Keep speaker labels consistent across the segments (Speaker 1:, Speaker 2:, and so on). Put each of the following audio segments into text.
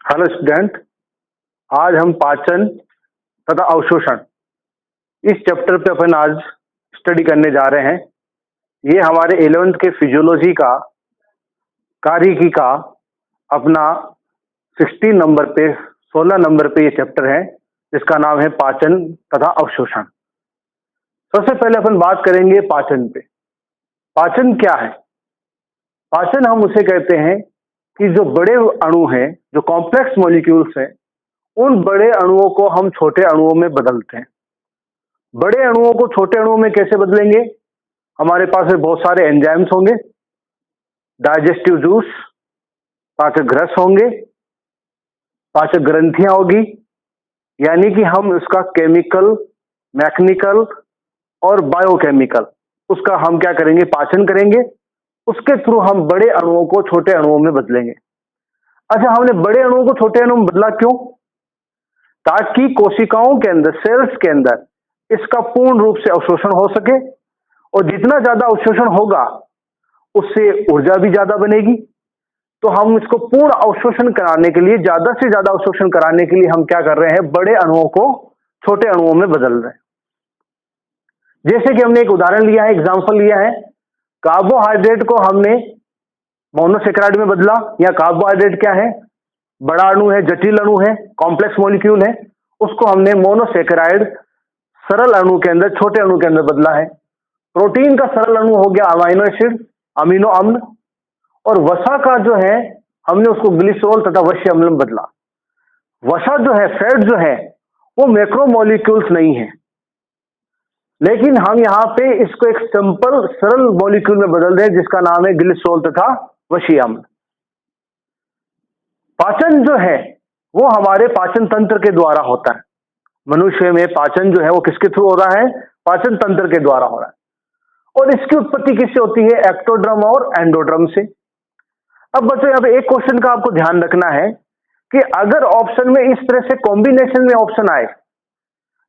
Speaker 1: Hello student. आज हम पाचन तथा अवशोषण इस चैप्टर पे अपन आज स्टडी करने जा रहे हैं। ये हमारे 11th के फिजियोलॉजी का कार्यकी का अपना 16 नंबर पे ये चैप्टर है, जिसका नाम है पाचन तथा अवशोषण। सबसे पहले अपन बात करेंगे पाचन पे। पाचन क्या है? पाचन हम उसे कहते हैं कि जो बड़े अणु हैं, जो कॉम्प्लेक्स मॉलिक्यूल्स हैं, उन बड़े अणुओं को हम छोटे अणुओं में बदलते हैं। बड़े अणुओं को छोटे अणुओं में कैसे बदलेंगे? हमारे पास में बहुत सारे एंजाइम्स होंगे, डाइजेस्टिव जूस, पाचक ग्रस होंगे, पाचक ग्रंथियां होगी, यानी कि हम उसका केमिकल, मैकेनिकल और बायोकेमिकल उसका हम क्या करेंगे? पाचन करेंगे। उसके थ्रू हम बड़े अणुओं को छोटे अणुओं में बदलेंगे। अच्छा, हमने बड़े अणुओं को छोटे अणुओं में बदला क्यों? ताकि कोशिकाओं के अंदर, सेल्स के अंदर इसका पूर्ण रूप से अवशोषण हो सके, और जितना ज्यादा अवशोषण होगा उससे ऊर्जा भी ज्यादा बनेगी। तो हम इसको पूर्ण अवशोषण कराने के लिए, ज्यादा से ज्यादा अवशोषण कराने के लिए हम क्या कर रहे हैं? बड़े अणुओं को छोटे अणुओं में बदल रहे हैं। जैसे कि हमने एक उदाहरण लिया है, एग्जाम्पल लिया है, कार्बोहाइड्रेट को हमने मोनोसेकेराइड में बदला। या कार्बोहाइड्रेट क्या है? बड़ा अणु है, जटिल अणु है, कॉम्प्लेक्स मॉलिक्यूल है। उसको हमने मोनोसेकेराइड सरल अणु के अंदर, छोटे अणु के अंदर बदला है। प्रोटीन का सरल अणु हो गया अमीनो एसिड, अमीनो अम्ल। और वसा का जो है, हमने उसको ग्लिसरॉल तथा वश्य अम्ल में बदला। वसा जो है, फैट जो है, वो मैक्रोमोलिक्यूल्स नहीं है, लेकिन हम यहाँ पे इसको एक सिंपल सरल मॉलिक्यूल में बदल रहे हैं, जिसका नाम है ग्लिसरॉल तथा वशीय अम्ल। पाचन जो है वो हमारे पाचन तंत्र के द्वारा होता है। मनुष्य में पाचन जो है वो किसके थ्रू हो रहा है? पाचन तंत्र के द्वारा हो रहा है। और इसकी उत्पत्ति किससे होती है? एक्टोड्रम और एंडोड्रम से। अब बच्चों, यहाँ पे एक क्वेश्चन का आपको ध्यान रखना है कि अगर ऑप्शन में इस तरह से कॉम्बिनेशन में ऑप्शन आए,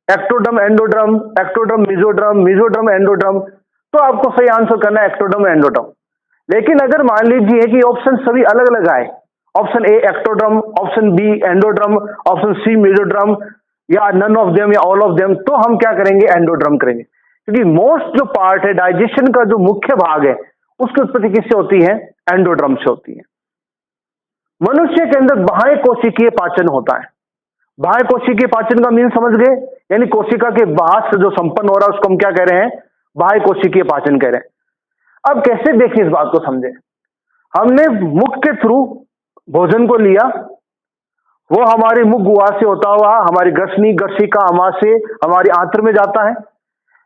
Speaker 1: एक्टोड्रम एंडोड्रम, एक्टोड्रम मिजोड्रम, मिजोड्रम एंडोड्रम, तो आपको सही आंसर करना है एक्टोड्रम एंडोड्रम। लेकिन अगर मान लीजिए कि ऑप्शन सभी अलग अलग आए, option A ectoderm, option B endoderm, option C mesoderm, या नन ऑफ देम या ऑल ऑफ देम, तो हम क्या करेंगे? एंडोड्रम करेंगे। क्योंकि मोस्ट जो पार्ट है, डाइजेशन का जो मुख्य भाग है, उसकी उत्पत्ति किससे होती है? एंडोड्रम से होती है। मनुष्य के अंदर बाह्य कोशिकीय पाचन होता है। बाह्य कोशिकीय पाचन का मीन समझ गए? यानी कोशिका के बाहर से जो संपन्न हो रहा है उसको हम क्या कह रहे हैं? बाह्य कोशिकीय पाचन कह रहे हैं। अब कैसे देखिए, इस बात को समझे। हमने मुख के थ्रू भोजन को लिया, वो हमारी मुख गुहा से होता हुआ हमारी ग्रसनी, ग्रसिका, आमाशय, हमारी आंत्र में जाता है।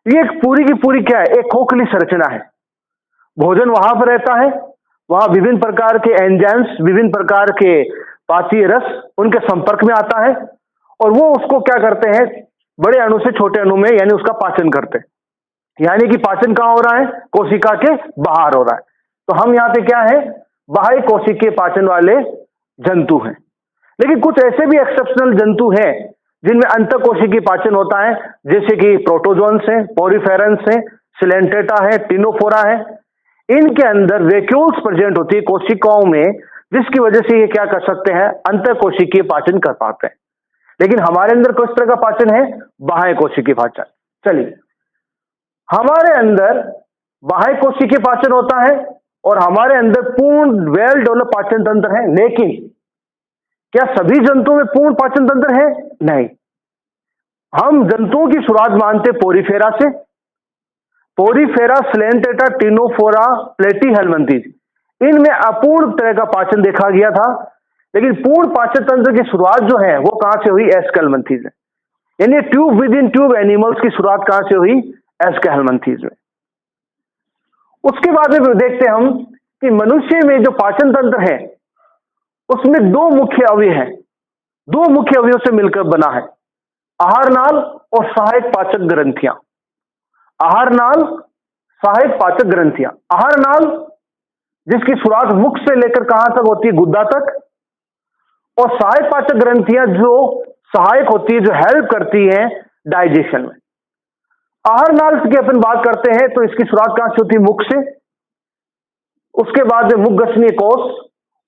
Speaker 1: ये एक पूरी की पूरी क्या है? एक खोखली संरचना है। भोजन वहां पर रहता है, वहां विभिन्न प्रकार के एंजाइम्स, विभिन्न प्रकार के पाचीय रस उनके संपर्क में आता है, और वो उसको क्या करते हैं? बड़े अणु से छोटे अणु में, यानी उसका पाचन करते हैं। यानी कि पाचन कहां हो रहा है? कोशिका के बाहर हो रहा है। तो हम यहाँ पे क्या है? बाह्य कोशिकीय पाचन वाले जंतु हैं। लेकिन कुछ ऐसे भी एक्सेप्शनल जंतु हैं जिनमें अंतःकोशिकीय पाचन होता है, जैसे कि प्रोटोजोन्स हैं, पोरिफेरेंस हैं, सिलेंटेटा है, टिनोफोरा है। इनके अंदर वैक्यूल्स प्रेजेंट होती है कोशिकाओं में, जिसकी वजह से ये क्या कर सकते हैं? अंतःकोशिकीय पाचन कर पाते हैं। लेकिन हमारे अंदर किस तरह का पाचन है? बाह्य कोशिकीय पाचन। चलिए, हमारे अंदर बाह्य कोशिकीय पाचन होता है और हमारे अंदर पूर्ण वेल डेवलप पाचन तंत्र है। लेकिन क्या सभी जंतुओं में पूर्ण पाचन तंत्र है? नहीं। हम जंतुओं की शुरुआत मानते पोरीफेरा से। पोरीफेरा, सिलेंटेटा, टिनोफोरा, प्लेटीहेल्मिन्थेस, इनमें अपूर्ण तरह का पाचन देखा गया था। लेकिन पूर्ण पाचन तंत्र की शुरुआत जो है वो कहां से हुई? एस्केल्मंथीज में। यानी tube with in tube animals की शुरुआत कहां से हुई? एस्केल्मंथीज में। उसके बाद में देखते हम कि मनुष्य में जो पाचन तंत्र है उसमें दो मुख्य अवयव हैं, दो मुख्य अवयवों से मिलकर बना है, आहार नाल और सहायक पाचक ग्रंथियां। आहार नाल, सहायक पाचक ग्रंथियां। आहार नाल जिसकी शुरुआत मुख से लेकर कहां तक होती है? गुद्दा तक। और सहायक पाचक ग्रंथियां जो सहायक होती है, जो हेल्प करती है डाइजेशन में। आहार नाल की अपन बात करते हैं तो इसकी शुरुआत कहां से होती है? मुख से। उसके बाद में मुख ग्रसनीय कोष,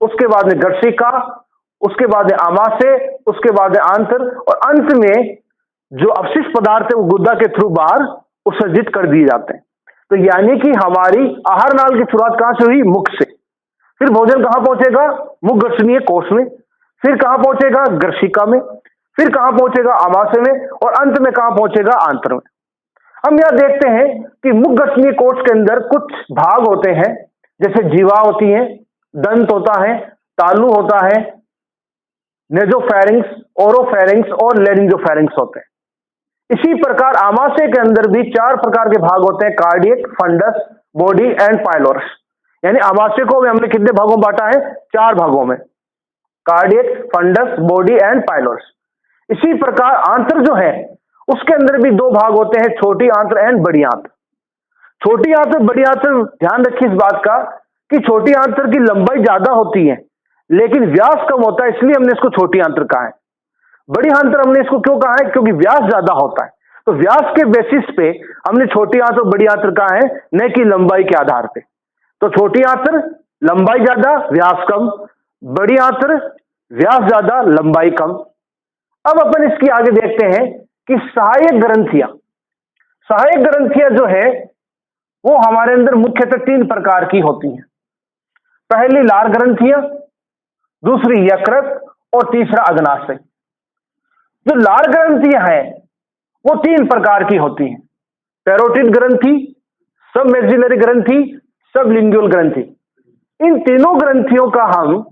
Speaker 1: उसके बाद में ग्रसिका, उसके बाद है आमाशय, उसके बाद है आंत्र, और अंत में जो अवशिष्ट पदार्थ है वो गुदा के थ्रू बाहर उत्सर्जित कर दिए जाते हैं। तो यानी कि हमारी आहार नाल की शुरुआत कहां से हुई? मुख से। फिर भोजन कहां पहुंचेगा? मुख गर्षणीय कोश में। फिर कहां पहुंचेगा? गर्शिका में। फिर कहां पहुंचेगा? आमाशय में। और अंत में कहां पहुंचेगा? आंत्र में। हम यह देखते हैं कि मुख गर्षणीय कोश के अंदर कुछ भाग होते हैं, जैसे जीवा होती है, दंत होता है, तालु होता है, नेजोफेरिंक्स, ओरोफेरिंक्स और लेरिंजोफेरिंक्स होते हैं। इसी प्रकार आमाशय के अंदर भी 4 प्रकार के भाग होते हैं, cardiac, fundus, body and pylorus. यानी आमाशय को हमने कितने भागों में बांटा है? 4 भागों में, cardiac, fundus, body and pylorus. इसी प्रकार आंत्र जो है उसके अंदर भी 2 भाग होते हैं, छोटी आंत्र एंड बड़ी आंत्र। छोटी आंत्र, बड़ी आंत्र, ध्यान रखिए इस बात का कि छोटी आंत्र की लंबाई ज्यादा होती है लेकिन व्यास कम होता है, इसलिए हमने इसको छोटी आंत्र कहा है। बड़ी आंत्र हमने इसको क्यों कहा है? क्योंकि व्यास ज्यादा होता है। तो व्यास के बेसिस पे हमने छोटी आंत्र और बड़ी आंत्र कहा है, न कि लंबाई के आधार पे। तो छोटी आंत्र लंबाई ज्यादा, व्यास कम, बड़ी आंत्र व्यास ज्यादा, लंबाई कम। अब अपन इसकी आगे देखते हैं कि सहायक ग्रंथियां। सहायक ग्रंथियां जो है वो हमारे अंदर मुख्यतः 3 प्रकार की होती हैं। पहली लार ग्रंथियां, दूसरी यकृत और तीसरा अग्नाशय। जो लार ग्रंथियां हैं वो 3 प्रकार की होती हैं, पैरोटिड ग्रंथि, सब मैक्सिलरी ग्रंथि, सबलिंगुअल ग्रंथि। इन तीनों ग्रंथियों का हम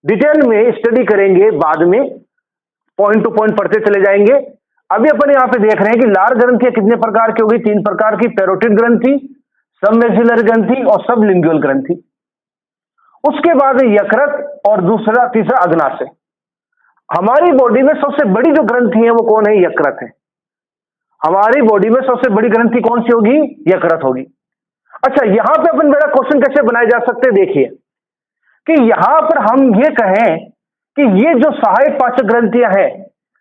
Speaker 1: डिटेल में स्टडी करेंगे, बाद में पॉइंट टू पॉइंट पढ़ते चले जाएंगे। अभी अपन यहां पे देख रहे हैं कि लार ग्रंथियां कितने प्रकार की होगी? 3 प्रकार की, पैरोटिड ग्रंथि, सब मैक्सिलरी ग्रंथि और सबलिंगुअल ग्रंथि। उसके बाद यकृत और तीसरा अग्नाशय। हमारी बॉडी में सबसे बड़ी जो ग्रंथि है वो कौन है? यकृत है। हमारी बॉडी में सबसे बड़ी ग्रंथि कौन सी होगी? यकृत होगी। अच्छा, यहां पे अपन बड़ा क्वेश्चन कैसे बनाए जा सकते हैं? देखिए कि यहां पर हम ये कहें कि ये जो सहायक पाचक ग्रंथियां हैं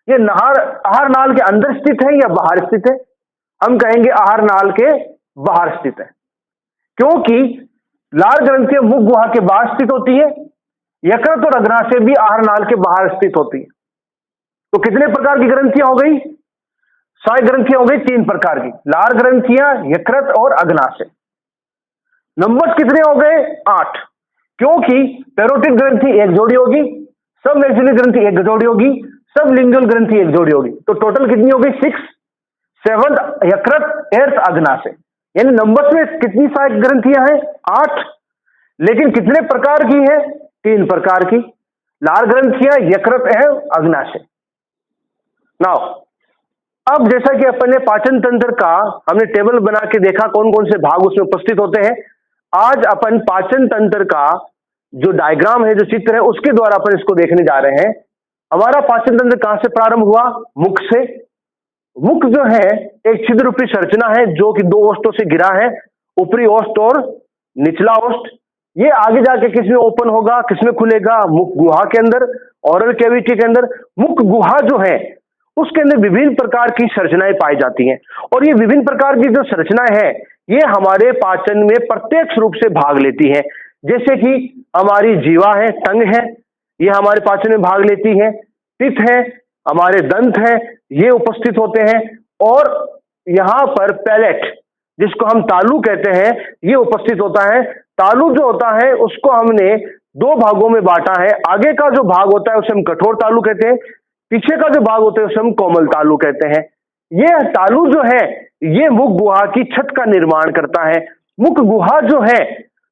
Speaker 1: ये आहार नाल के अंदर स्थित है या बाहर स्थित है? हम कहेंगे आहार नाल के बाहर स्थित है, क्योंकि लार ग्रंथियां मुख गुहा के बाहर स्थित होती है, यकृत और अग्नाशय भी आहार नाल के बाहर स्थित होती है। तो कितने प्रकार की ग्रंथियां हो गई? सहायक ग्रंथियां हो गई 3 प्रकार की, लार ग्रंथियां, यकृत और अग्नाशय। नंबर कितने हो गए? 8, क्योंकि पैरोटिड ग्रंथि 1 जोड़ी होगी, सब मैक्सिलरी ग्रंथि 1 जोड़ी होगी, सब लिंगुअल ग्रंथि 1 जोड़ी होगी। तो टोटल कितनी हो गई? 6, 7 यकृत, 8 अग्नाशय। यानी नंबर में कितनी सहायक ग्रंथियां हैं? 8, लेकिन कितने प्रकार की है? 3 प्रकार की, लार ग्रंथियां, यकृत एवं अग्नाशय। नाउ अब जैसा कि अपन ने पाचन तंत्र का हमने टेबल बना के देखा कौन कौन से भाग उसमें उपस्थित होते हैं। आज अपन पाचन तंत्र का जो डायग्राम है, जो चित्र है, उसके द्वारा अपन इसको देखने जा रहे हैं। हमारा पाचन तंत्र कहां से प्रारंभ हुआ? मुख से। मुख जो है एक छिद्र रूपी संरचना है जो कि 2 ओष्ठों से घिरा है, ऊपरी ओष्ठ और निचला ओष्ठ। ये आगे जाके किसमें ओपन होगा, किसमें खुलेगा? मुख गुहा के अंदर, ओरल कैविटी के अंदर। मुख गुहा जो है उसके अंदर विभिन्न प्रकार की संरचनाएं पाई जाती हैं, और ये विभिन्न प्रकार की जो संरचनाएं हैं ये हमारे पाचन में प्रत्यक्ष रूप से भाग लेती हैं। जैसे कि हमारी जीवा है, टंग है, ये हमारे पाचन में भाग लेती है। पित्त है, हमारे दंत है, ये उपस्थित होते हैं। और यहां पर पैलेट, जिसको हम तालु कहते हैं, ये उपस्थित होता है। तालु जो होता है उसको हमने 2 भागों में बांटा है। आगे का जो भाग होता है उसे हम कठोर तालु कहते हैं, पीछे का जो भाग होता है उसे हम कोमल तालु कहते हैं। ये तालु जो है ये मुख गुहा की छत का निर्माण करता है। मुख गुहा जो है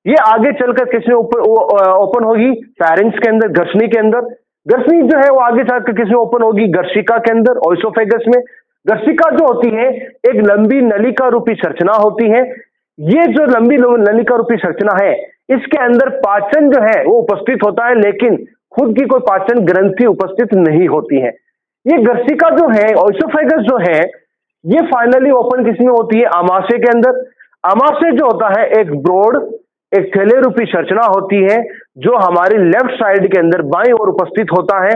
Speaker 1: ये आगे चलकर किसमें ओपन होगी? फेरिंक्स के अंदर, गर्सनी के अंदर। गर्सनी जो है वो आगे चलकर किसमें ओपन होगी? गर्शिका के अंदर, ओइसोफेगस में। गर्शिका जो होती है एक लंबी नलिका रूपी संरचना होती है। ये जो लंबी नलिका रूपी संरचना है इसके अंदर पाचन जो है वो उपस्थित होता है, लेकिन खुद की कोई पाचन ग्रंथि उपस्थित नहीं होती है। ये गर्शिका जो है, ओइसोफेगस जो है, ये फाइनली ओपन किसमें होती है? आमाशय के अंदर। आमाशय जो होता है एक ब्रॉड, एक थैले रूपी संरचना होती है जो हमारी लेफ्ट साइड के अंदर बाईं ओर उपस्थित होता है।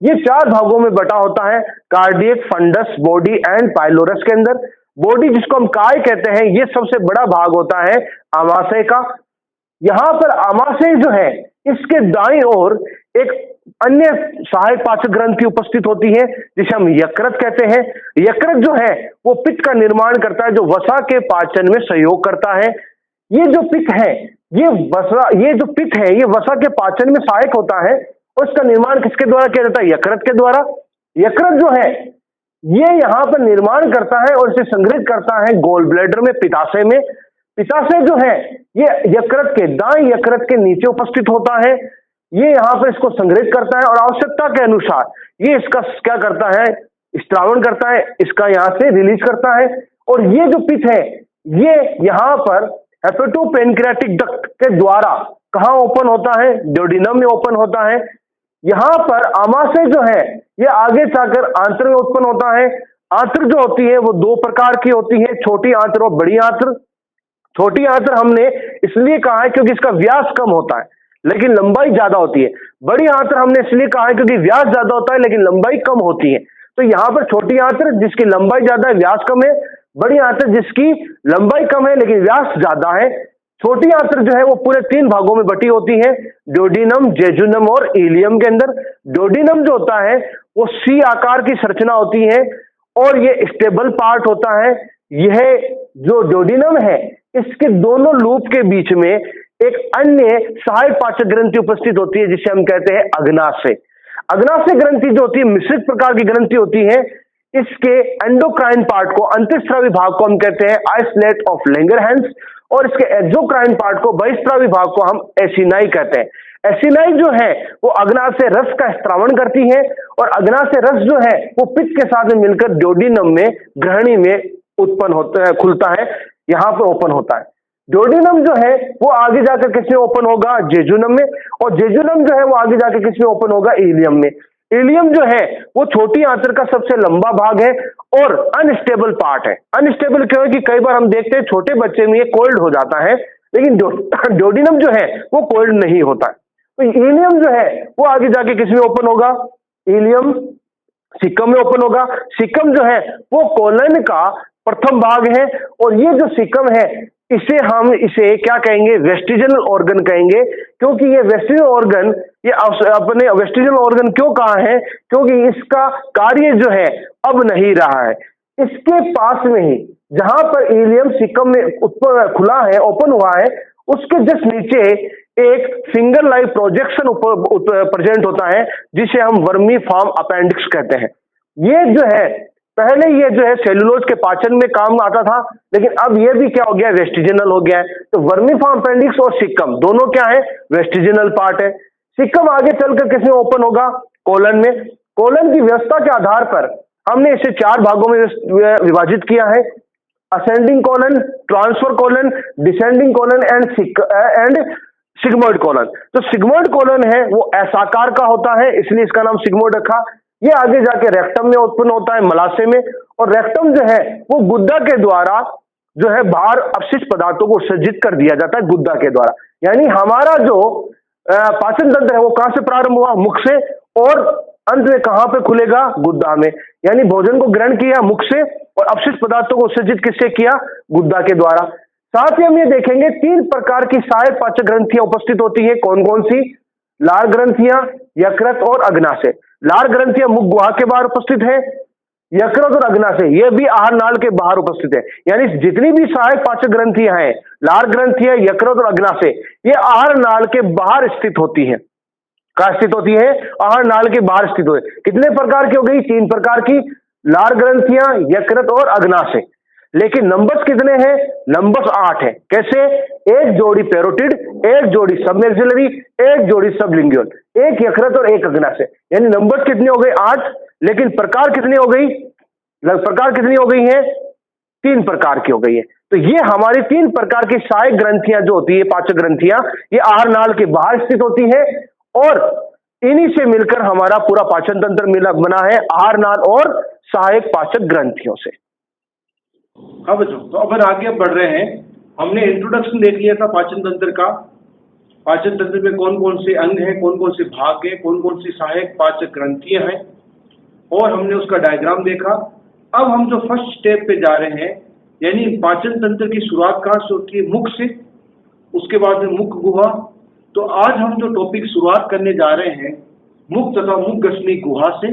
Speaker 1: ये 4 भागों में बटा होता है, cardiac, fundus, body and pylorus के अंदर। बॉडी जिसको हम काय कहते हैं, ये सबसे बड़ा भाग होता है आमाशय का। यहां पर आमाशय जो है इसके दाईं ओर एक अन्य सहायक पाचक ग्रंथि उपस्थित होती है जिसे हम यकृत कहते हैं। यकृत जो है वो पित्त का निर्माण करता है जो वसा के पाचन में सहयोग करता है। ये जो पित्त है ये जो पित्त है ये वसा के पाचन में सहायक होता है और इसका निर्माण किसके द्वारा किया जाता है? यकृत के द्वारा। यकृत जो है ये यहां पर निर्माण करता है और इसे संग्रहित करता है गोल ब्लैडर में, पित्ताशय में। पित्ताशय जो है ये यकृत के दाएं यकृत के नीचे उपस्थित होता है। ये यहां पर इसको संग्रहित करता है और आवश्यकता के अनुसार ये इसका क्या करता है? स्त्रावण करता है, इसका यहां से रिलीज करता है। और ये जो पित्त है ये यहां पर हेपेटोपेनक्रियाटिक डक्ट के द्वारा कहां ओपन होता है? ड्यूोडेनम में ओपन होता है। यहां पर आमाशय जो है ये आगे जाकर आंत्र में उत्पन्न होता है। आंत्र जो होती है वो दो प्रकार की होती है, छोटी आंत्र और बड़ी आंत्र। छोटी आंत्र हमने इसलिए कहा है क्योंकि इसका व्यास कम होता है लेकिन लंबाई ज्यादा होती है। बड़ी आंत्र हमने इसलिए कहा है क्योंकि व्यास ज्यादा होता है लेकिन लंबाई कम होती है। तो यहां पर छोटी आंत्र जिसकी लंबाई ज्यादा है, व्यास कम है। बड़ी आंत्र जिसकी लंबाई कम है लेकिन व्यास ज्यादा है। छोटी आंत्र जो है वो पूरे 3 भागों में बटी होती है, ड्यूोडेनम, जेजुनम और इलियम के अंदर। ड्यूोडेनम जो होता है वो सी आकार की संरचना होती है और ये स्टेबल पार्ट होता है। यह जो ड्यूोडेनम है इसके दोनों लूप के बीच में एक अन्य सहायक पाचक ग्रंथि उपस्थित होती है जिसे हम कहते हैं अग्नाशय। अग्नाशय ग्रंथि जो होती है मिश्रित प्रकार की ग्रंथि होती है। इसके एंडोक्राइन पार्ट को, अंतःस्रावी भाग को हम कहते हैं आइसलेट ऑफ लैंगरहैंस और इसके एक्सोक्राइन पार्ट को, बहिस्रावी भाग को हम एसिनाई कहते हैं। एसिनाई जो है वो अग्नाशय रस का स्त्रावण करती है और अग्नाशय रस जो है वो पित्त के साथ में मिलकर ड्यूोडेनम में, ग्रहणी में उत्पन्न होता है, खुलता है, यहां पर ओपन होता है। ड्यूोडेनम जो है वो आगे जाकर किसमें ओपन होगा? जेजुनम में। और जेजुनम जो है वो आगे जाकर किसमें ओपन होगा? इलियम में। इलियम जो है वो छोटी आंत्र का सबसे लंबा भाग है और अनस्टेबल पार्ट है। अनस्टेबल क्यों है कि कई बार हम देखते हैं छोटे बच्चे में ये कोल्ड हो जाता है लेकिन ड्यूोडेनम जो है वो कोल्ड नहीं होता है। तो इलियम जो है वो आगे जाके किसमें ओपन होगा? इलियम सिकम में ओपन होगा। सिकम जो है वो कोलन का प्रथम भाग है और ये जो सिकम है इसे क्या कहेंगे? वेस्टिजिनल ऑर्गन कहेंगे क्योंकि ये वेस्टिजिनल ऑर्गन, ये अपने वेस्टिजिनल ऑर्गन क्यों कहा है? क्योंकि इसका कार्य जो है अब नहीं रहा है। इसके पास में ही जहां पर इलियम सिकम में खुला है, ओपन हुआ है, उसके जस्ट नीचे एक फिंगर लाइक प्रोजेक्शन प्रेजेंट होता है जिसे हम वर्मीफॉर्म अपेंडिक्स कहते हैं। ये जो है पहले ये जो है सेलुलोज के पाचन में काम आता था लेकिन अब ये भी क्या हो गया? वेस्टिजिनल हो गया है। तो वर्मीफॉर्म अपेंडिक्स और सिक्कम दोनों क्या है? वेस्टिजिनल पार्ट है। सिक्कम आगे चलकर किसमें ओपन होगा? कोलन में। कोलन की व्यवस्था के आधार पर हमने इसे 4 भागों में विभाजित किया है, ascending colon, transfer colon, descending colon and sigmoid colon. तो सिग्मोइड कोलन है वो ऐसाकार का होता है इसलिए इसका नाम सिग्मोइड रखा। ये आगे जाके रेक्टम में उत्पन्न होता है, मलाशय में। और रेक्टम जो है वो गुद्दा के द्वारा जो है बाहर अपशिष्ट पदार्थों को उत्सर्जित कर दिया जाता है गुद्दा के द्वारा। यानी हमारा जो पाचन तंत्र है वो कहां से प्रारंभ हुआ? मुख से, और अंत में कहां पे खुलेगा? गुद्दा में। यानी भोजन को ग्रहण किया मुख से और अपशिष्ट पदार्थों को उत्सर्जित किससे किया? गुद्दा के द्वारा। साथ ही हम ये देखेंगे 3 प्रकार की सहायक पाचक ग्रंथियां उपस्थित होती है। कौन कौन सी? लार ग्रंथियां, यकृत और अग्नाशय। लार ग्रंथियां मुख गुहा के बाहर उपस्थित है, यकृत और अग्नाशय ये भी आहार नाल के बाहर उपस्थित है। यानी जितनी भी सहायक पाचक ग्रंथियां हैं, लार ग्रंथियां, यकृत और अग्नाशय, ये आहार नाल के बाहर स्थित होती है। कहां स्थित होती है? आहार नाल के बाहर स्थित होती है। कितने प्रकार की हो गई? 3 प्रकार की, लार ग्रंथियां, यकृत और अग्नाशय। लेकिन नंबर्स कितने हैं? नंबर्स 8 है। कैसे? एक जोड़ी पैरोटिड, एक जोड़ी सबमैक्सिलरी, एक जोड़ी सबलिंगुअल, एक यकृत और एक अग्नाशय। यानी नंबर्स कितने हो गए? 8। लेकिन प्रकार कितनी हो गई? प्रकार कितनी हो गई है? 3 प्रकार की हो गई है। तो ये हमारी 3 प्रकार की सहायक ग्रंथियां जो होती है, पाचक ग्रंथियां, ये आहार नाल के बाहर स्थित होती है और इन्हीं से मिलकर हमारा पूरा पाचन तंत्र मिला बना है, आहार नाल और सहायक पाचक ग्रंथियों से।
Speaker 2: हाँ बच्चों, तो अब आगे बढ़ रहे हैं। हमने इंट्रोडक्शन देख लिया था पाचन तंत्र का। पाचन तंत्र में कौन कौन से अंग हैं, कौन कौन से भाग हैं, कौन कौन सी सहायक पाचक ग्रंथियां हैं, और हमने उसका डायग्राम देखा। अब हम जो फर्स्ट स्टेप पे जा रहे हैं, यानी पाचन तंत्र की शुरुआत कहाँ से होती है? मुख से। उसके बाद में मुख गुहा, तो आज हम जो टॉपिक शुरुआत करने जा रहे हैं मुख तथा मुख ग्रसनी गुहा से।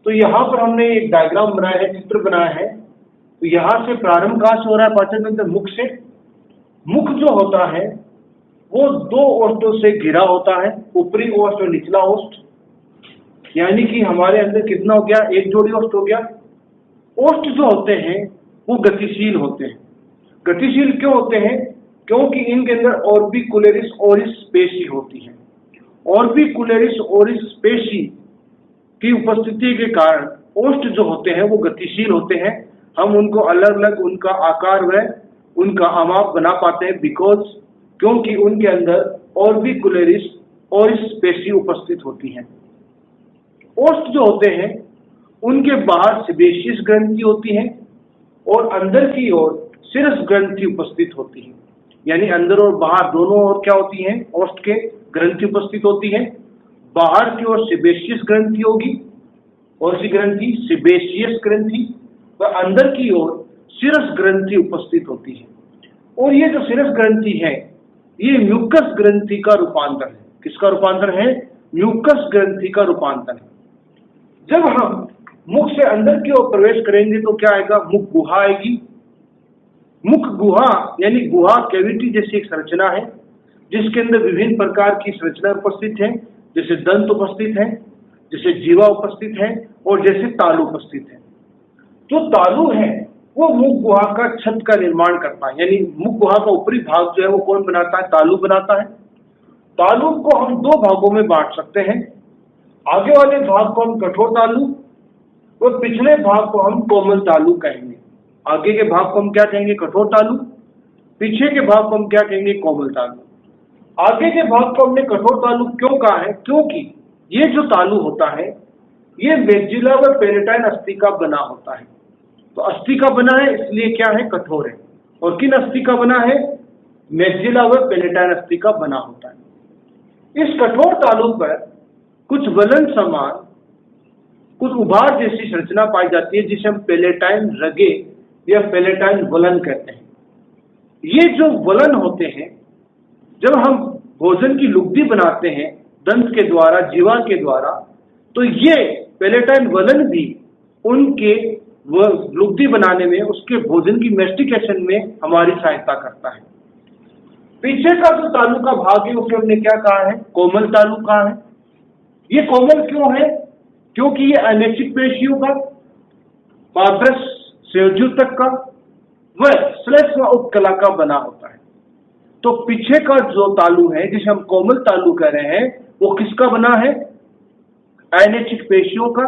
Speaker 2: तो यहाँ पर हमने एक डायग्राम बनाया है, चित्र बनाया है। तो यहाँ से प्रारंभ कहाँ से हो रहा है पाचन तंत्र? मुख से। मुख जो होता है वो दो ओष्ठों से घिरा होता है, ऊपरी ओष्ठ और निचला ओष्ठ। यानी कि हमारे अंदर कितना हो गया? एक जोड़ी ओष्ठ हो गया। ओष्ठ जो होते हैं वो गतिशील होते हैं। गतिशील क्यों होते हैं? क्योंकि इनके अंदर ऑर्बिकुलरिस ओरिस पेशी होती है। ऑर्बिकुलरिस ओरिस पेशी की उपस्थिति के कारण ओष्ठ जो होते हैं वो गतिशील होते हैं। हम उनको अलग अलग उनका आकार व उनका आमाप बना पाते हैं क्योंकि उनके अंदर ऑर्बिकुलरिस ओरिस पेशी उपस्थित होती है। ओष्ठ जो होते हैं उनके बाहर सेबेशियस ग्रंथि होती है और अंदर की ओर सिरस ग्रंथि उपस्थित होती है। यानी अंदर और बाहर दोनों ओर क्या होती है? ओष्ठ के ग्रंथि उपस्थित होती है। बाहर की ओर सेबेशियस ग्रंथि होगी और सी ग्रंथि सेबेशियस ग्रंथि, व अंदर की ओर सिरस ग्रंथि उपस्थित होती है। और ये जो सिरस ग्रंथि है ये म्यूकस ग्रंथि का रूपांतर है। किसका रूपांतर है? म्यूकस ग्रंथि का रूपांतर है। जब हम मुख से अंदर की ओर प्रवेश करेंगे तो क्या आएगा? मुख गुहा आएगी। मुख गुहा यानी गुहा कैविटी जैसी एक संरचना है जिसके अंदर विभिन्न प्रकार की संरचना उपस्थित है, जैसे दंत उपस्थित है, जैसे जीवा उपस्थित है और जैसे तालु उपस्थित है। जो तालु है वो मुख गुहा का छत का निर्माण करता है। यानी मुख गुहा का ऊपरी भाग जो है वो कौन बनाता है? तालु बनाता है। तालु को हम दो भागों में बांट सकते हैं। आगे वाले भाग को हम कठोर तालु और पिछले भाग को हम कोमल तालु कहेंगे। आगे के भाग को हम क्या कहेंगे? कठोर तालु। पीछे के भाग को हम क्या कहेंगे? कोमल तालु। आगे के भाग को हमने कठोर तालु क्यों कहा है? क्योंकि ये जो तालु होता है ये मैक्सिला व पेलेटाइन अस्थि का बना होता है। तो अस्थि का बना है इसलिए क्या है? कठोर है। और किन अस्थि का बना है? मैक्सिला व पेलेटाइन अस्थि का बना होता है। इस कठोर तालु पर कुछ वलन समान, कुछ उभार जैसी संरचना पाई जाती है जिसे हम पेलेटाइन रगे या पेलेटाइन वलन कहते हैं। ये जो वलन होते हैं, जब हम भोजन की लुगदी बनाते हैं दंत के द्वारा, जीवा के द्वारा, तो ये पेलेटाइन वलन भी उनके लुगदी बनाने में, उसके भोजन की मेस्टिकेशन में हमारी सहायता करता है। पीछे का जो तालु का भाग है उसे हमने क्या कहा है? कोमल तालु कहा है। ये कोमल क्यों है? क्योंकि ये अनैच्छिक पेशियों का, पादरस संयोजक का व श्लेष्म उपकला का बना होता है। तो पीछे का जो तालु है जिसे हम कोमल तालु कह रहे हैं वो किसका बना है? अनैच्छिक पेशियों का,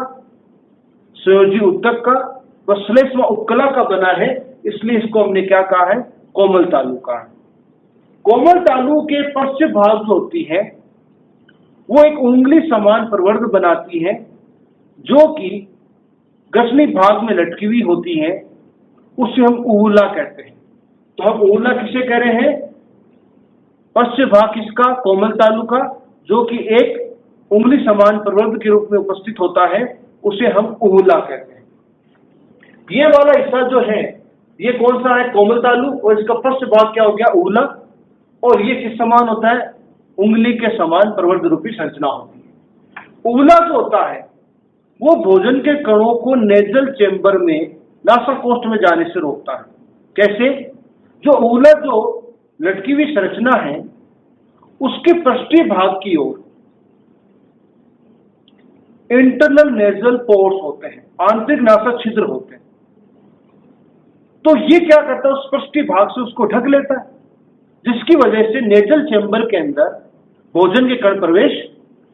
Speaker 2: संयोजी उत्तक का व श्लेष्म उपकला का बना है। इसलिए इसको हमने क्या कहा है? कोमल तालु कहा है। कोमल तालु के पश्च भाग जो होती है वो एक उंगली समान प्रवर्ध बनाती है जो कि ग्रसनी भाग में लटकी हुई होती है। उसे हम ऊला कहते हैं। तो हम ऊला किसे कह रहे हैं? पश्च भाग किसका? कोमल तालु का, जो कि एक उंगली समान प्रवर्ध के रूप में उपस्थित होता है, उसे हम ऊला कहते हैं। ये वाला हिस्सा जो है ये कौन सा है? कोमल तालु। और इसका पश्च भाग क्या हो गया? ऊला। और ये किस समान होता है? उंगली के समान प्रवर्ध रूपी संरचना होती है। ऊला जो होता है वो भोजन के कणों को नेजल चेंबर में, नासाकोष्ठ में जाने से रोकता है। कैसे? जो ऊला जो लटकी हुई संरचना है उसके पृष्ठीय भाग की ओर इंटरनल नेजल पोर्स होते हैं, आंतरिक नासा छिद्र होते हैं। तो ये क्या करता है? उस पृष्ठीय भाग से उसको ढक लेता है, जिसकी वजह से नेजल चेंबर के अंदर भोजन के कण प्रवेश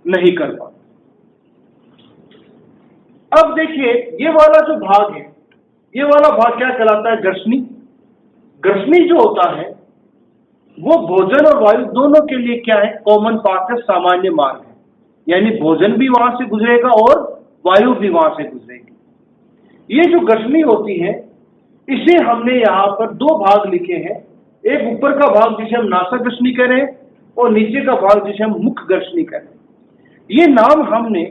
Speaker 2: नहीं कर पाते। अब देखिए ये वाला जो भाग है, ये वाला भाग क्या कहलाता है? ग्रसनी। ग्रसनी जो होता है वो भोजन और वायु दोनों के लिए क्या है? कॉमन पाथ है, सामान्य मार्ग है। यानी भोजन भी वहां से गुजरेगा और वायु भी वहां से गुजरेगी। ये जो ग्रसनी होती है इसे हमने यहाँ पर दो भाग लिखे हैं। एक ऊपर का भाग जिसे हम नासा ग्रसनी कह रहे हैं और नीचे का भाग जिसे हम मुख ग्रसनी कह रहे हैं। ये नाम हमने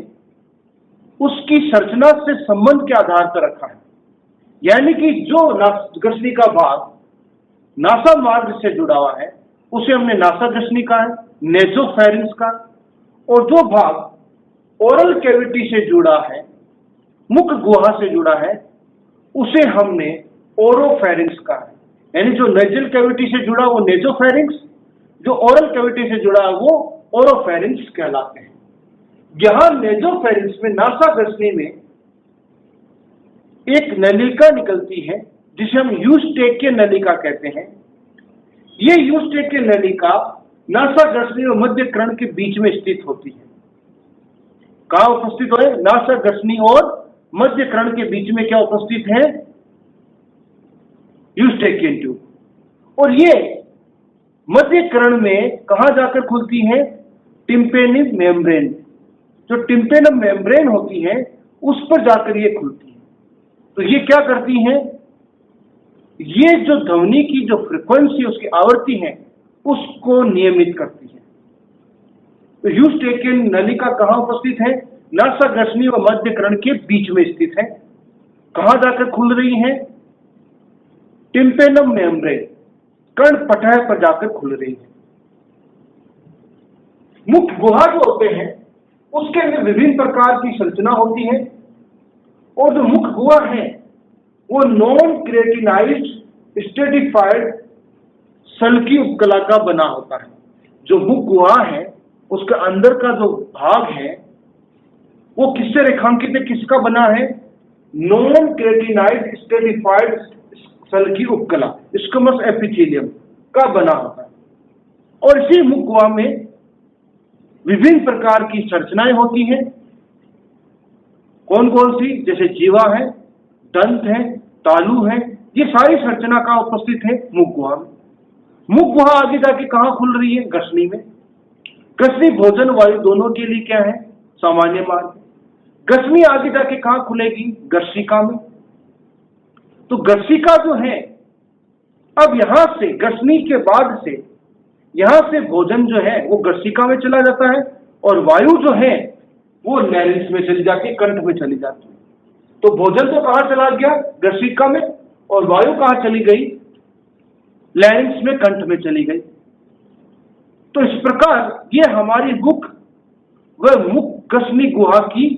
Speaker 2: उसकी संरचना से संबंध के आधार पर रखा है। यानी कि जो ग्रसनी का भाग नासा मार्ग से जुड़ा हुआ है उसे हमने नासा ग्रसनी कहा है, नेसोफेरिंक्स का, और जो भाग ओरल कैविटी से जुड़ा है, मुख गुहा से जुड़ा है, उसे हमने ओरोफेरिंक्स कहा है। यानी जो नेजल कैविटी से जुड़ा वो नेजोफेरिंक्स, जो ओरल कैविटी से जुड़ा है वो ओरोफेरिंक्स कहलाते हैं। यहां नेजोफेरिंक्स में नासाग्रसनी में एक नलिका निकलती है जिसे हम यूस्टेकियन नलिका कहते हैं। ये यूस्टेकियन नलिका नासाग्रसनी और मध्य कर्ण के बीच में स्थित होती है। कहां उपस्थित है? नासाग्रसनी और मध्य कर्ण के बीच में क्या उपस्थित है? Eustachian tube. और ये मध्य कर्ण में कहां जाकर खुलती है? टिम्पेनिक मेम्ब्रेन, जो टिम्पेनम मेम्ब्रेन होती है उस पर जाकर ये खुलती है। तो ये क्या करती है? ये जो ध्वनि की जो फ्रीक्वेंसी, उसकी आवृत्ति है, उसको नियमित करती है। तो यूस्टेकियन नलिका कहां उपस्थित है? नासाग्रसनी व मध्य कर्ण के बीच में स्थित है। कहां जाकर खुल रही है? टिम्पेनम मेम्ब्रेन, कर्ण पटह पर जाकर खुल रही है। मुख गुहा जो होते हैं उसके अंदर विभिन्न प्रकार की संरचना होती है, और जो मुख गुहा है वो नॉन क्रेटिनाइज्ड स्ट्रेटिफाइड सल्की उपकला का बना होता है। जो मुख गुहा है उसका अंदर का जो भाग है वो किससे रेखांकित है? किसका बना है? नॉन क्रेटिनाइज्ड स्ट्रेटिफाइड सल्की उपकला, स्क्वैमस एपिथेलियम का बना होता है। और इसी मुख गुहा में विभिन्न प्रकार की संरचनाएं होती हैं। कौन कौन सी? जैसे जीवा है, दंत है, तालु है, ये सारी संरचना का उपस्थित है मुख गुहा में। मुख गुहा आगे जाके कहां खुल रही है? ग्रसनी में। ग्रसनी भोजन वायु दोनों के लिए क्या है? सामान्य मार्ग। ग्रसनी आगे जाके कहां खुलेगी? गर्शिका में। तो गर्शिका जो है, अब यहां से ग्रसनी के बाद से यहां से भोजन जो है वो गर्शिका में चला जाता है, और वायु जो है वो लैरिंक्स में चली जाती है, कंठ में चली जाती है। तो भोजन तो कहां चला गया? गर्शिका में, और वायु कहां चली गई? लैरिंक्स में, कंठ में चली गई। तो इस प्रकार ये हमारी मुख व मुख ग्रसनी गुहा की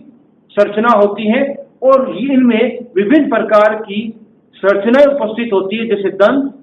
Speaker 2: संरचना होती है, और इनमें विभिन्न प्रकार की संरचनाएं उपस्थित होती है, जैसे दंत,